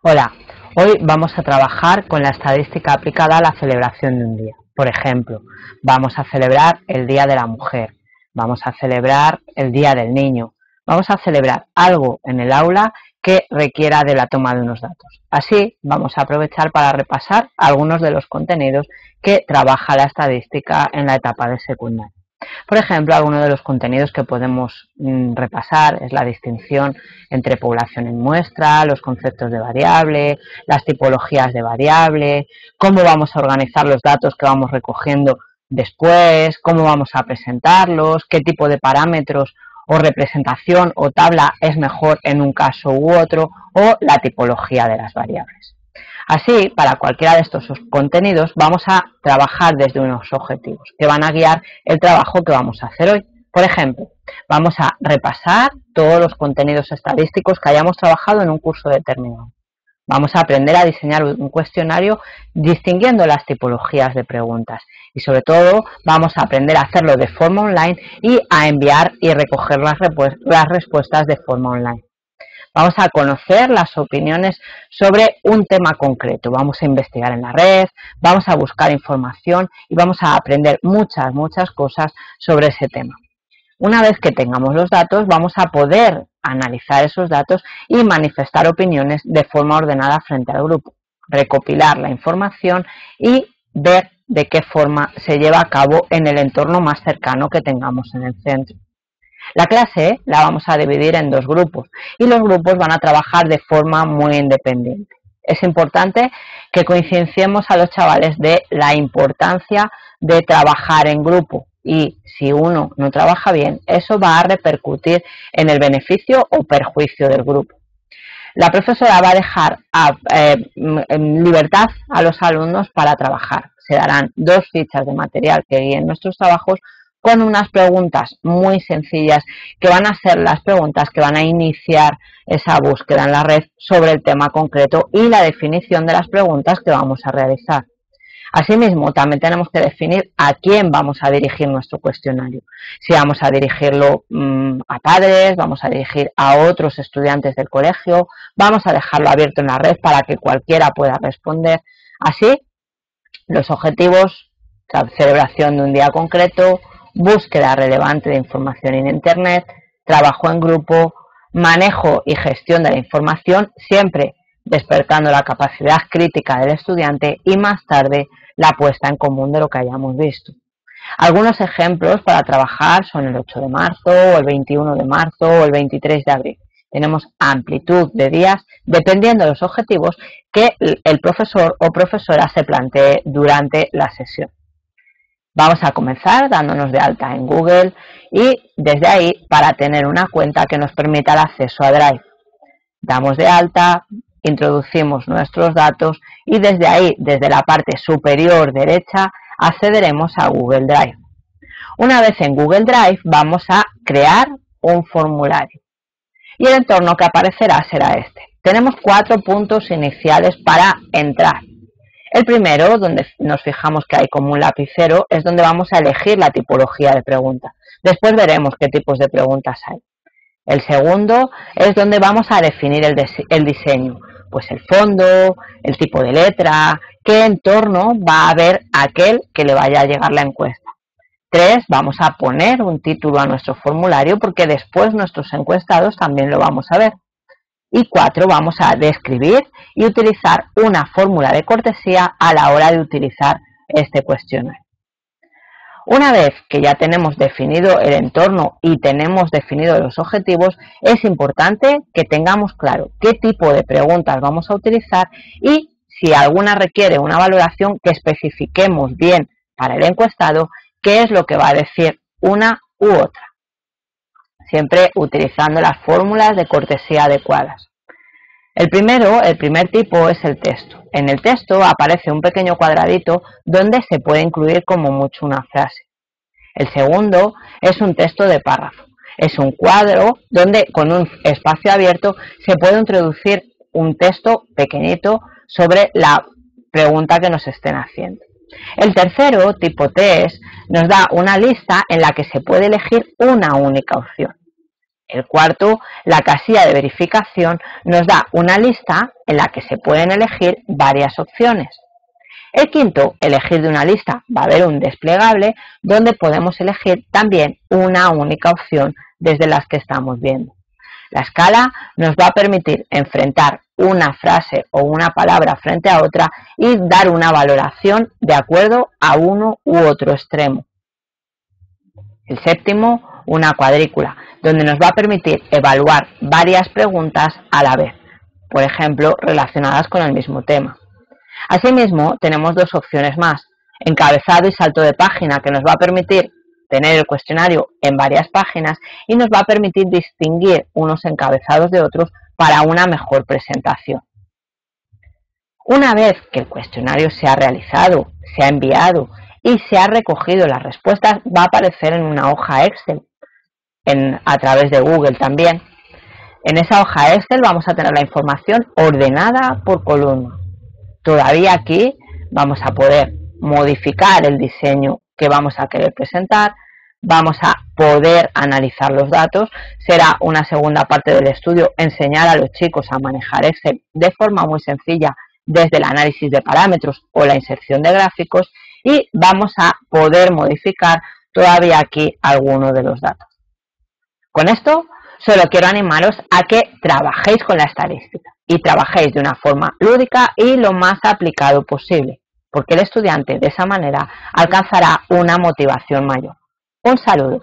Hola, hoy vamos a trabajar con la estadística aplicada a la celebración de un día. Por ejemplo, vamos a celebrar el Día de la Mujer, vamos a celebrar el Día del Niño, vamos a celebrar algo en el aula que requiera de la toma de unos datos. Así, vamos a aprovechar para repasar algunos de los contenidos que trabaja la estadística en la etapa de secundaria. Por ejemplo, algunos de los contenidos que podemos repasar es la distinción entre población en muestra, los conceptos de variable, las tipologías de variable, cómo vamos a organizar los datos que vamos recogiendo después, cómo vamos a presentarlos, qué tipo de parámetros o representación o tabla es mejor en un caso u otro, o la tipología de las variables. Así, para cualquiera de estos contenidos vamos a trabajar desde unos objetivos que van a guiar el trabajo que vamos a hacer hoy. Por ejemplo, vamos a repasar todos los contenidos estadísticos que hayamos trabajado en un curso determinado. Vamos a aprender a diseñar un cuestionario distinguiendo las tipologías de preguntas y sobre todo vamos a aprender a hacerlo de forma online y a enviar y recoger las respuestas de forma online. Vamos a conocer las opiniones sobre un tema concreto, vamos a investigar en la red, vamos a buscar información y vamos a aprender muchas cosas sobre ese tema. Una vez que tengamos los datos, vamos a poder analizar esos datos y manifestar opiniones de forma ordenada frente al grupo, recopilar la información y ver de qué forma se lleva a cabo en el entorno más cercano que tengamos en el centro. La clase la vamos a dividir en dos grupos y los grupos van a trabajar de forma muy independiente. Es importante que concienciemos a los chavales de la importancia de trabajar en grupo y si uno no trabaja bien, eso va a repercutir en el beneficio o perjuicio del grupo. La profesora va a dejar en libertad a los alumnos para trabajar. Se darán 2 fichas de material que guíen nuestros trabajos con unas preguntas muy sencillas que van a ser las preguntas que van a iniciar esa búsqueda en la red sobre el tema concreto y la definición de las preguntas que vamos a realizar. Asimismo, también tenemos que definir a quién vamos a dirigir nuestro cuestionario. Si vamos a dirigirlo a padres, vamos a dirigir a otros estudiantes del colegio, vamos a dejarlo abierto en la red para que cualquiera pueda responder. Así, los objetivos, la celebración de un día concreto, búsqueda relevante de información en Internet, trabajo en grupo, manejo y gestión de la información, siempre despertando la capacidad crítica del estudiante y más tarde la puesta en común de lo que hayamos visto. Algunos ejemplos para trabajar son el 8 de marzo, o el 21 de marzo o el 23 de abril. Tenemos amplitud de días dependiendo de los objetivos que el profesor o profesora se plantee durante la sesión. Vamos a comenzar dándonos de alta en Google y desde ahí para tener una cuenta que nos permita el acceso a Drive. Damos de alta, introducimos nuestros datos y desde ahí, desde la parte superior derecha, accederemos a Google Drive. Una vez en Google Drive vamos a crear un formulario y el entorno que aparecerá será este. Tenemos 4 puntos iniciales para entrar. El primero, donde nos fijamos que hay como un lapicero, es donde vamos a elegir la tipología de pregunta. Después veremos qué tipos de preguntas hay. El segundo es donde vamos a definir el diseño, pues el fondo, el tipo de letra, qué entorno va a ver aquel que le vaya a llegar la encuesta. 3, vamos a poner un título a nuestro formulario porque después nuestros encuestados también lo vamos a ver. Y 4, vamos a describir y utilizar una fórmula de cortesía a la hora de utilizar este cuestionario. Una vez que ya tenemos definido el entorno y tenemos definido los objetivos, es importante que tengamos claro qué tipo de preguntas vamos a utilizar y si alguna requiere una valoración, que especifiquemos bien para el encuestado qué es lo que va a decir una u otra. Siempre utilizando las fórmulas de cortesía adecuadas. El primer tipo es el texto. En el texto aparece un pequeño cuadradito donde se puede incluir como mucho una frase. El segundo es un texto de párrafo. Es un cuadro donde con un espacio abierto se puede introducir un texto pequeñito sobre la pregunta que nos estén haciendo. El tercero, tipo test, nos da una lista en la que se puede elegir una única opción. El cuarto, la casilla de verificación, nos da una lista en la que se pueden elegir varias opciones. El quinto, elegir de una lista, va a haber un desplegable donde podemos elegir también una única opción desde las que estamos viendo. La escala nos va a permitir enfrentar una frase o una palabra frente a otra y dar una valoración de acuerdo a uno u otro extremo. El séptimo, una cuadrícula, donde nos va a permitir evaluar varias preguntas a la vez, por ejemplo, relacionadas con el mismo tema. Asimismo, tenemos dos opciones más, encabezado y salto de página, que nos va a permitir tener el cuestionario en varias páginas y nos va a permitir distinguir unos encabezados de otros para una mejor presentación. Una vez que el cuestionario se ha realizado, se ha enviado y se ha recogido las respuestas, va a aparecer en una hoja Excel, a través de Google también. En esa hoja Excel vamos a tener la información ordenada por columna. Todavía aquí vamos a poder modificar el diseño que vamos a querer presentar, vamos a poder analizar los datos. Será una segunda parte del estudio enseñar a los chicos a manejar Excel de forma muy sencilla desde el análisis de parámetros o la inserción de gráficos, y vamos a poder modificar todavía aquí algunos de los datos. Con esto solo quiero animaros a que trabajéis con la estadística y trabajéis de una forma lúdica y lo más aplicado posible, porque el estudiante de esa manera alcanzará una motivación mayor. Un saludo.